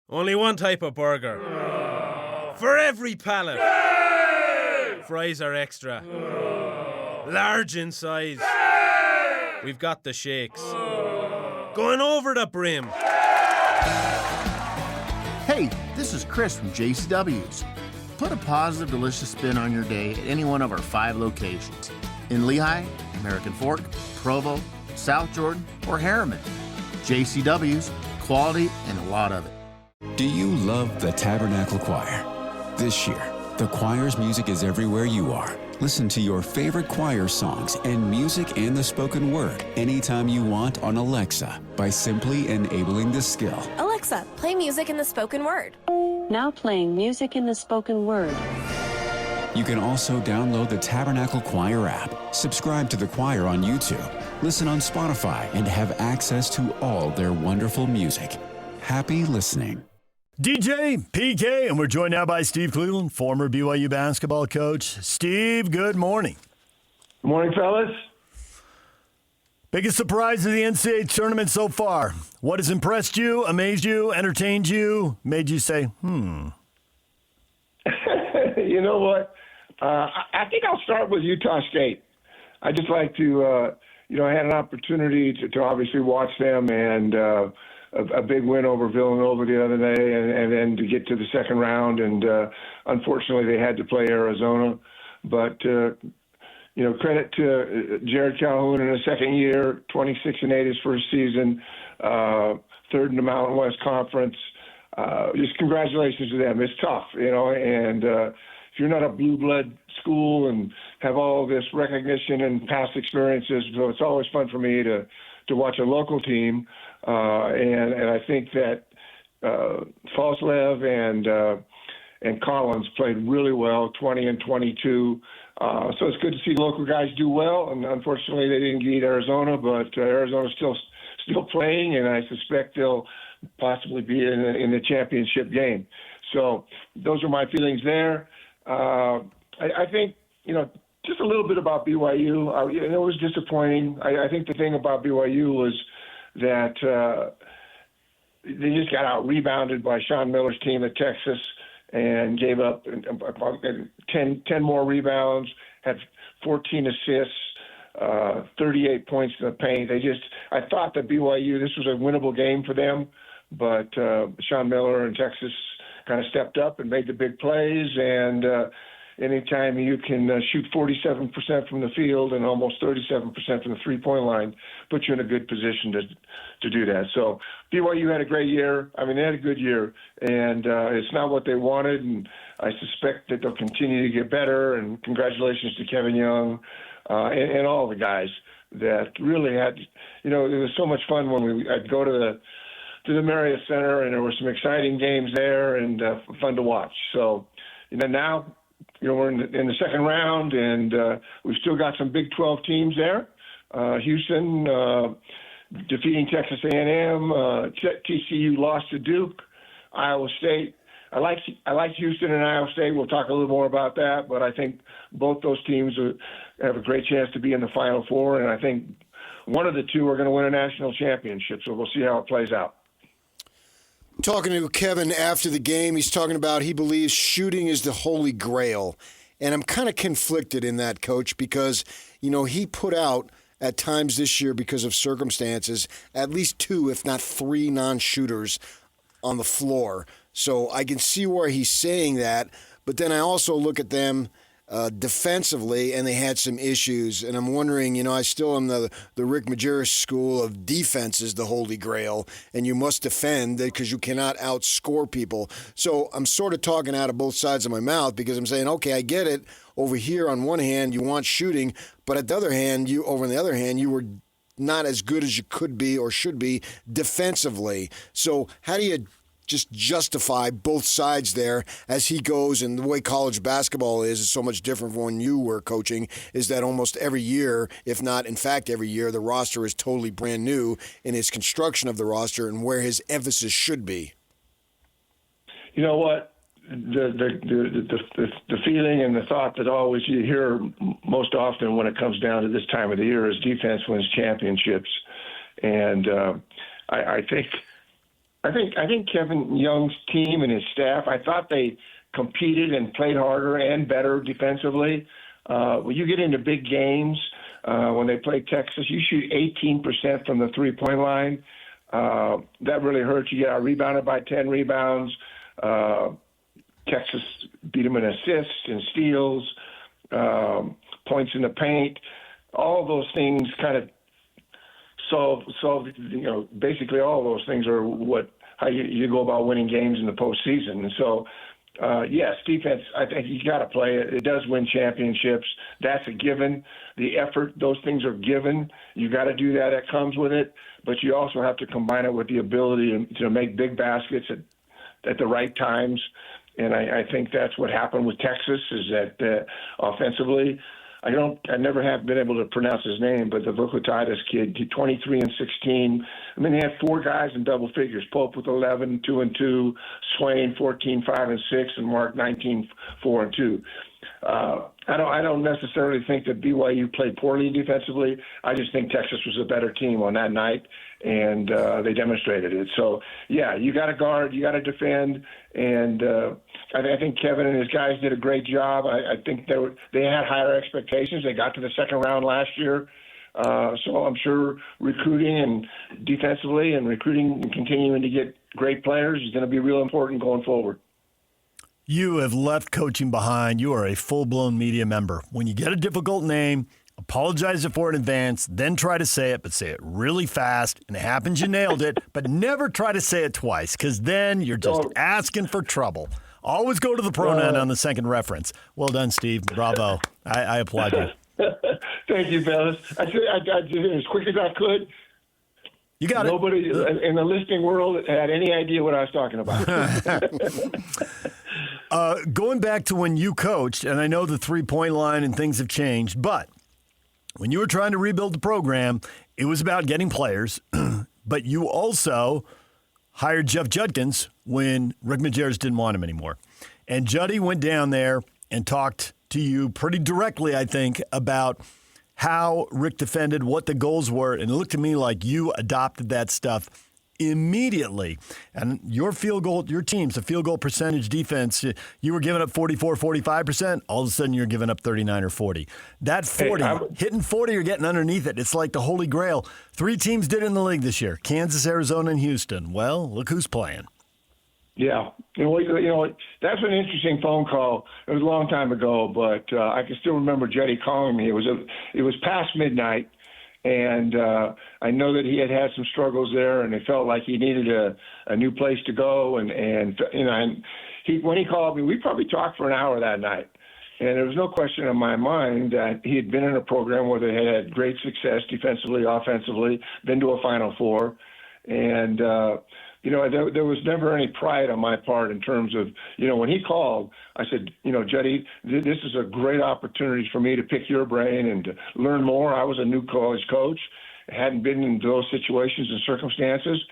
Only one type of burger. For every pallet. Fries are extra. Large in size. We've got the shakes. Going over the brim. Hey, this is Chris from JCW's. Put a positive, delicious spin on your day at any one of our 5 locations. In Lehigh, American Fork, Provo, South Jordan, or Harriman. JCW's, quality and a lot of it. Do you love the Tabernacle Choir? This year, the choir's music is everywhere you are. Listen to your favorite choir songs and music and the spoken word anytime you want on Alexa by simply enabling the skill. Alexa, play music in the spoken word. Now playing music in the spoken word. You can also download the Tabernacle Choir app, subscribe to the choir on YouTube, listen on Spotify, and have access to all their wonderful music. Happy listening. DJ, PK, and we're joined now by Steve Cleveland, former BYU basketball coach. Steve, good morning. Good morning, fellas. Biggest surprise of the NCAA tournament so far. What has impressed you, amazed you, entertained you, made you say, You know what? I think I'll start with Utah State. I just like to, I had an opportunity to obviously watch them and a big win over Villanova the other day and then to get to the second round. And unfortunately, they had to play Arizona. But, credit to Jared Calhoun in his second year, 26-8 his first season, third in the Mountain West Conference. Just congratulations to them. It's tough, and if you're not a blue blood school and have all this recognition and past experiences, so it's always fun for me to watch a local team. And I think that Falslev and Collins played really well, 20 and 22. So it's good to see local guys do well. And unfortunately, they didn't beat Arizona, but Arizona's still playing, and I suspect they'll possibly be in the championship game. So those are my feelings there. I think, just a little bit about BYU. It was disappointing. I think the thing about BYU was that they just got out-rebounded by Sean Miller's team at Texas and gave up 10 more rebounds, had 14 assists, 38 points in the paint. I thought that BYU, this was a winnable game for them, but Sean Miller and Texas kind of stepped up and made the big plays, and anytime you can shoot 47% from the field and almost 37% from the three-point line, puts you in a good position to do that. So BYU had a great year. I mean, they had a good year, and it's not what they wanted, and I suspect that they'll continue to get better, and congratulations to Kevin Young and all the guys that really had, it was so much fun when I'd go to the Marriott Center, and there were some exciting games there and fun to watch. So, now, we're in the second round, and we've still got some Big 12 teams there. Houston defeating Texas A&M. TCU lost to Duke. Iowa State. I like Houston and Iowa State. We'll talk a little more about that, but I think both those teams have a great chance to be in the Final Four, and I think one of the two are going to win a national championship, so we'll see how it plays out. Talking to Kevin after the game, he's talking about he believes shooting is the holy grail. And I'm kind of conflicted in that, Coach, because, he put out at times this year because of circumstances at least 2, if not 3 non-shooters on the floor. So I can see where he's saying that. But then I also look at them defensively, and they had some issues. And I'm wondering, I still am the Rick Majerus school of defense is the holy grail, and you must defend because you cannot outscore people. So I'm sort of talking out of both sides of my mouth because I'm saying, okay, I get it. Over here, on one hand, you want shooting, but on the other hand, you were not as good as you could be or should be defensively. So how do you just justify both sides there as he goes? And the way college basketball is so much different from when you were coaching, is that almost every year, if not in fact every year, the roster is totally brand new in his construction of the roster and where his emphasis should be. You know what? The feeling and the thought that always you hear most often when it comes down to this time of the year is defense wins championships. And I think I think Kevin Young's team and his staff, I thought they competed and played harder and better defensively. When you get into big games, when they play Texas, you shoot 18% from the three-point line. That really hurts. You get out rebounded by 10 rebounds. Texas beat them in assists and steals, points in the paint. All of those things kind of solve. Basically all of those things are how you go about winning games in the postseason. And so, yes, defense, I think you got to play it. It does win championships. That's a given. The effort, those things are given. You got to do that. That comes with it. But you also have to combine it with the ability to make big baskets at the right times. And I think that's what happened with Texas, is that offensively, I never have been able to pronounce his name, but the Vukatitis kid, 23 and 16. I mean, they had four guys in double figures: Pope with 11, 2 and 2, Swain 14, 5 and 6, and Mark 19, 4 and 2. I don't necessarily think that BYU played poorly defensively. I just think Texas was a better team on that night, and they demonstrated it. So, yeah, you got to guard, you got to defend, and I think Kevin and his guys did a great job. I think they had higher expectations. They got to the second round last year. So I'm sure recruiting and defensively and recruiting and continuing to get great players is going to be real important going forward. You have left coaching behind. You are a full-blown media member. When you get a difficult name, apologize for it in advance, then try to say it, but say it really fast. And it happens, you nailed it, but never try to say it twice, because then you're just asking for trouble. Always go to the pronoun on the second reference. Well done, Steve. Bravo. I applaud you. Thank you, fellas. I did it as quick as I could. You got Nobody in the listening world had any idea what I was talking about. Going back to when you coached, and I know the three-point line and things have changed, but when you were trying to rebuild the program, it was about getting players, but you also hired Jeff Judkins when Rick Majerus didn't want him anymore. And Juddy went down there and talked to you pretty directly, I think, about how Rick defended, what the goals were, and it looked to me like you adopted that stuff immediately. And your team's a field goal percentage defense. You were giving up 44, 45%. All of a sudden, you're giving up 39 or 40. That 40, hitting 40, you're getting underneath it. It's like the Holy Grail. 3 teams did it in the league this year: Kansas, Arizona, and Houston. Well, look who's playing. Yeah. That's an interesting phone call. It was a long time ago, but I can still remember Jetty calling me. It was past midnight, and I know that he had some struggles there, and it felt like he needed a new place to go. And when he called me, we probably talked for an hour that night. And there was no question in my mind that he had been in a program where they had great success defensively, offensively, been to a Final Four, and there was never any pride on my part in terms of, when he called, I said, Jetty, this is a great opportunity for me to pick your brain and to learn more. I was a new college coach, hadn't been in those situations and circumstances.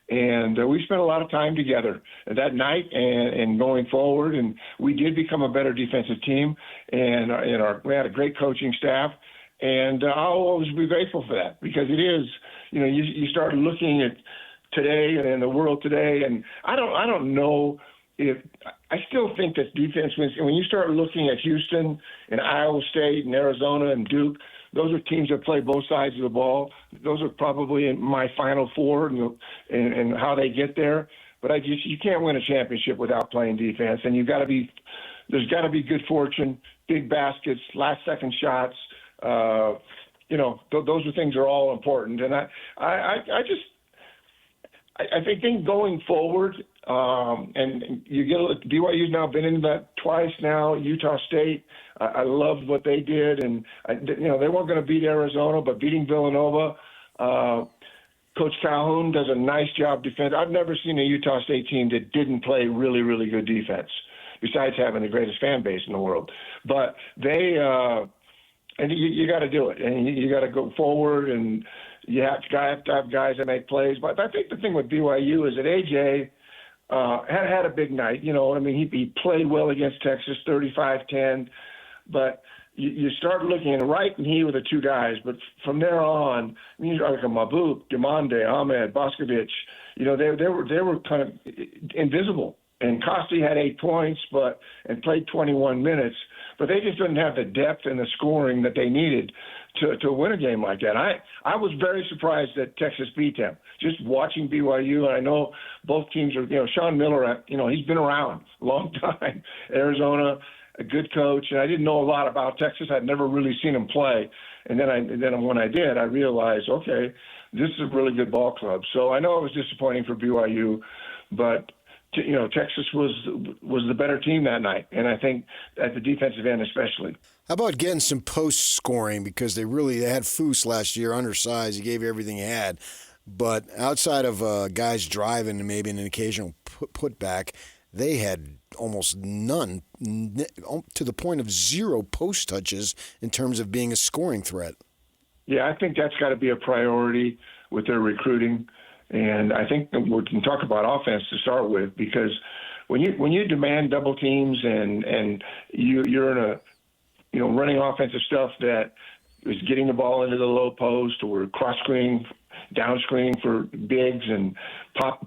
And we spent a lot of time together that night and going forward. And we did become a better defensive team. And we had a great coaching staff. And I'll always be grateful for that, because it is, you start looking at today and in the world today, and I don't know if I still think that defense wins. And when you start looking at Houston and Iowa State and Arizona and Duke, those are teams that play both sides of the ball. Those are probably in my Final Four and how they get there. But you can't win a championship without playing defense, and there's got to be good fortune, big baskets, last second shots. Those are things are all important, and I think going forward, and BYU's now been into that twice now. Utah State, I loved what they did, and they weren't going to beat Arizona, but beating Villanova, Coach Calhoun does a nice job defense. I've never seen a Utah State team that didn't play really, really good defense, besides having the greatest fan base in the world. But they, and you got to do it, and you got to go forward, and you have to have guys that make plays. But I think the thing with BYU is that AJ had a big night. He played well against Texas, 35-10. But, you start looking at Wright and he were the two guys, but from there on, you like a Mabuk, Diomande, Ahmed, Boskovic, they were kind of invisible. And Costi had 8 points, and played 21 minutes, but they just didn't have the depth and the scoring that they needed to win a game like that. I was very surprised that Texas beat them. Just watching BYU, and I know both teams are. Sean Miller, he's been around a long time. Arizona, a good coach, and I didn't know a lot about Texas. I'd never really seen him play, and then when I did, I realized, okay, this is a really good ball club. So I know it was disappointing for BYU, but Texas was the better team that night, and I think at the defensive end especially. How about getting some post scoring, because they had Foose last year, undersized. He gave you everything he had, but outside of guys driving and maybe an occasional putback, they had almost none, to the point of 0 post touches in terms of being a scoring threat. Yeah, I think that's got to be a priority with their recruiting. And I think we can talk about offense to start with, because when you demand double teams and you're in a running offensive stuff that is getting the ball into the low post or cross screening, down screening for bigs and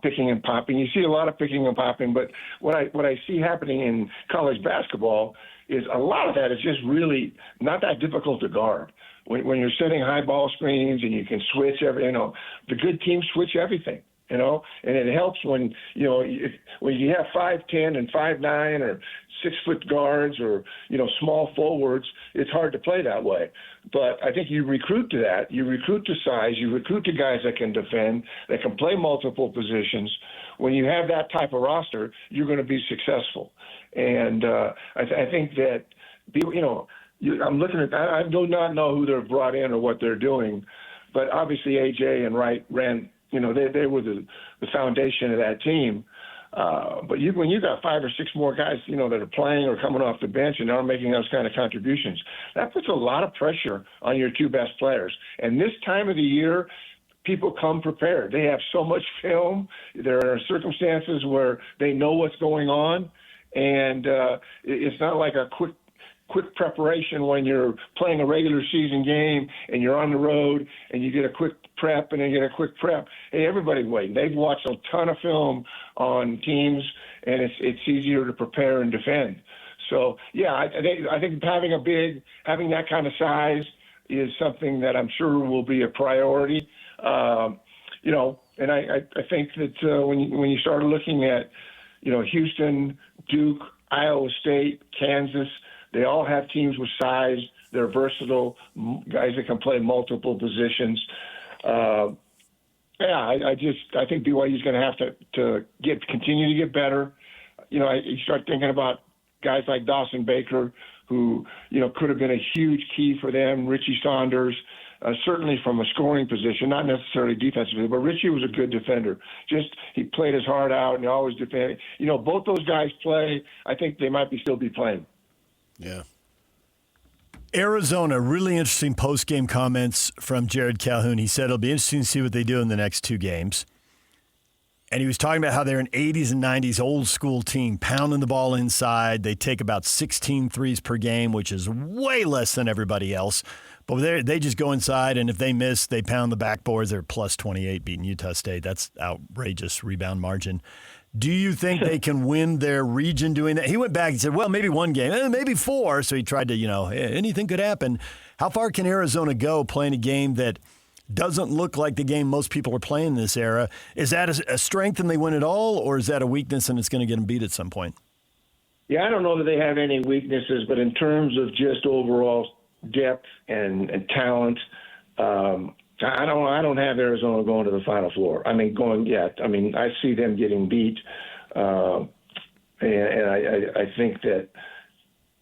picking and popping. You see a lot of picking and popping, but what I see happening in college basketball is a lot of that is just really not that difficult to guard. When you're setting high ball screens and you can switch the good teams switch everything, and it helps when when you have 5'10" and 5'9" or 6-foot guards or small forwards, it's hard to play that way. But I think you recruit to that. You recruit to size. You recruit to guys that can defend, that can play multiple positions. When you have that type of roster, you're going to be successful. And I think that I'm looking at that. I do not know who they've brought in or what they're doing, but obviously AJ and Wright ran. They were the foundation of that team. But when you got 5 or 6 more guys, that are playing or coming off the bench and are making those kind of contributions, that puts a lot of pressure on your 2 best players. And this time of the year, people come prepared. They have so much film. There are circumstances where they know what's going on, and it's not like a quick preparation when you're playing a regular season game and you're on the road and you get a quick prep and then get a quick prep. Hey, everybody's waiting. They've watched a ton of film on teams, and it's easier to prepare and defend. So, yeah, I think having that kind of size is something that I'm sure will be a priority. And I think that when you start looking at, Houston, Duke, Iowa State, Kansas, they all have teams with size. They're versatile, guys that can play multiple positions. I think BYU is going to have to continue to get better. You start thinking about guys like Dawson Baker, who could have been a huge key for them. Richie Saunders, certainly from a scoring position, not necessarily defensively, but Richie was a good defender. He played his heart out and he always defended. Both those guys play. I think they might still be playing. Yeah. Arizona, really interesting post-game comments from Jared Calhoun. He said it'll be interesting to see what they do in the next 2 games. And he was talking about how they're an 80s and 90s old-school team, pounding the ball inside. They take about 16 threes per game, which is way less than everybody else. But they just go inside, and if they miss, they pound the backboards. They're plus 28 beating Utah State. That's outrageous rebound margin. Do you think they can win their region doing that? He went back and said, well, maybe 1 game, maybe 4. So he tried to, anything could happen. How far can Arizona go playing a game that doesn't look like the game most people are playing in this era? Is that a strength and they win it all, or is that a weakness and it's going to get them beat at some point? Yeah, I don't know that they have any weaknesses, but in terms of just overall depth and talent, I don't have Arizona going to the Final Four. I see them getting beat, and I think that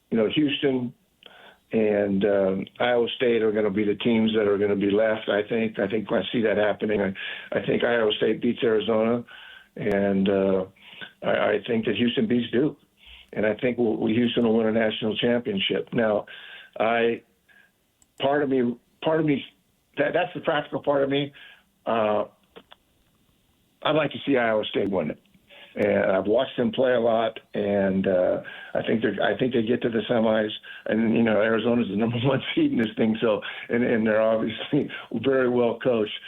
Houston and Iowa State are going to be the teams that are going to be left. I think I see that happening. I think Iowa State beats Arizona, and I think that Houston beats Duke, and I think Houston will win a national championship. Now, part of me. That's the practical part of me. I'd like to see Iowa State win it. and I've watched them play a lot, and I think they get to the semis. And Arizona's the number 1 seed in this thing, so and they're obviously very well coached.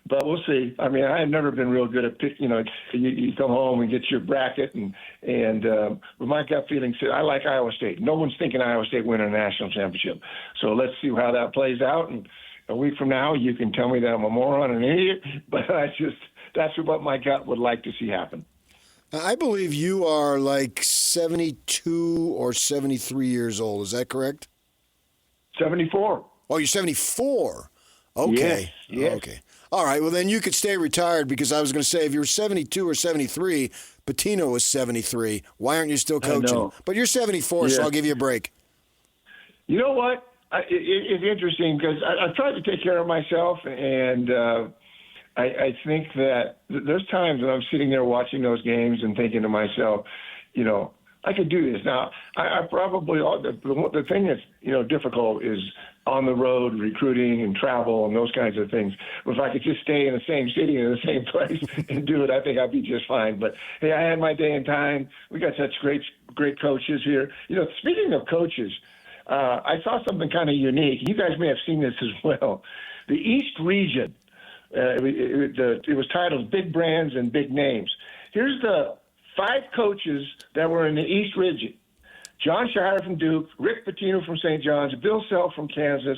But we'll see. I mean, I have never been real good at pick. You come home and get your bracket, but my gut feeling says I like Iowa State. No one's thinking Iowa State win a national championship. So let's see how that plays out. And a week from now, you can tell me that I'm a moron and an idiot, but that's what my gut would like to see happen. I believe you are like 72 or 73 years old. Is that correct? 74. Oh, you're 74. Okay. Yes. Okay. All right. Well, then you could stay retired, because I was going to say if you were 72 or 73, Pitino was 73. Why aren't you still coaching? But you're 74, so I'll give you a break. You know what? It's interesting because I've tried to take care of myself, and I think that there's times when I'm sitting there watching those games and thinking to myself, I could do this. Now, I probably the thing that's difficult is on the road recruiting and travel and those kinds of things. If I could just stay in the same city in the same place and do it, I think I'd be just fine. But hey, I had my day and time. We got such great coaches here. Speaking of coaches, I saw something kind of unique. You guys may have seen this as well. The East region. It was titled Big Brands and Big Names. Here's the 5 coaches that were in the East region. John Shire from Duke, Rick Pitino from St. John's, Bill Self from Kansas,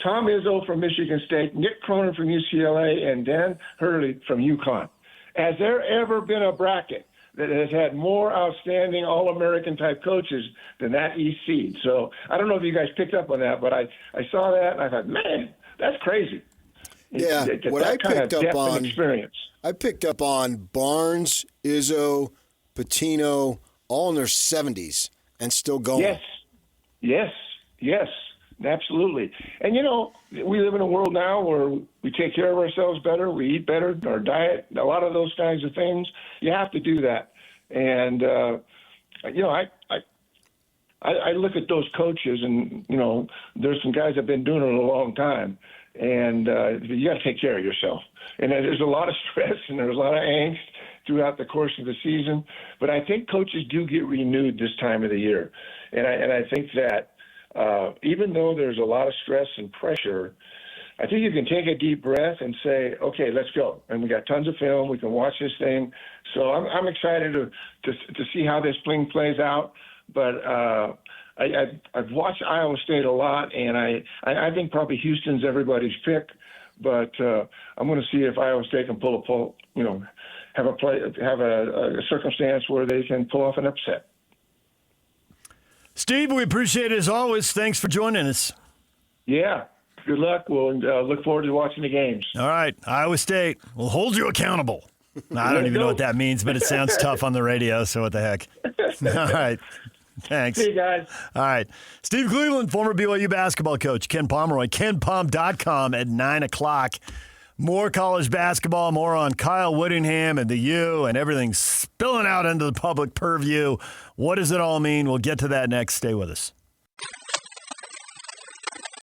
Tom Izzo from Michigan State, Nick Cronin from UCLA, and Dan Hurley from UConn. Has there ever been a bracket that has had more outstanding All-American type coaches than that East seed? So I don't know if you guys picked up on that, but I saw that and I thought, man, that's crazy. Yeah, what I picked up on, experience. I picked up on Barnes, Izzo, Pitino, all in their 70s and still going. Yes, absolutely. And we live in a world now where we take care of ourselves better, we eat better, our diet, a lot of those kinds of things. You have to do that. And I look at those coaches, and there's some guys that have been doing it a long time. And you got to take care of yourself. And there's a lot of stress and there's a lot of angst throughout the course of the season. But I think coaches do get renewed this time of the year. And I think that even though there's a lot of stress and pressure, I think you can take a deep breath and say, okay, let's go. And we got tons of film. We can watch this thing. So I'm excited to see how this thing plays out. But I've watched Iowa State a lot, and I think probably Houston's everybody's pick. But I'm going to see if Iowa State can have a circumstance where they can pull off an upset. Steve, we appreciate it as always. Thanks for joining us. Yeah. Good luck. We'll look forward to watching the games. All right. Iowa State will hold you accountable. I don't even know what that means, but it sounds tough on the radio, so what the heck. All right. Thanks. See you guys. All right. Steve Cleveland, former BYU basketball coach. Ken Pomeroy, KenPom.com at 9 o'clock. More college basketball, more on Kyle Whittingham and the U, and everything spilling out into the public purview. What does it all mean? We'll get to that next. Stay with us.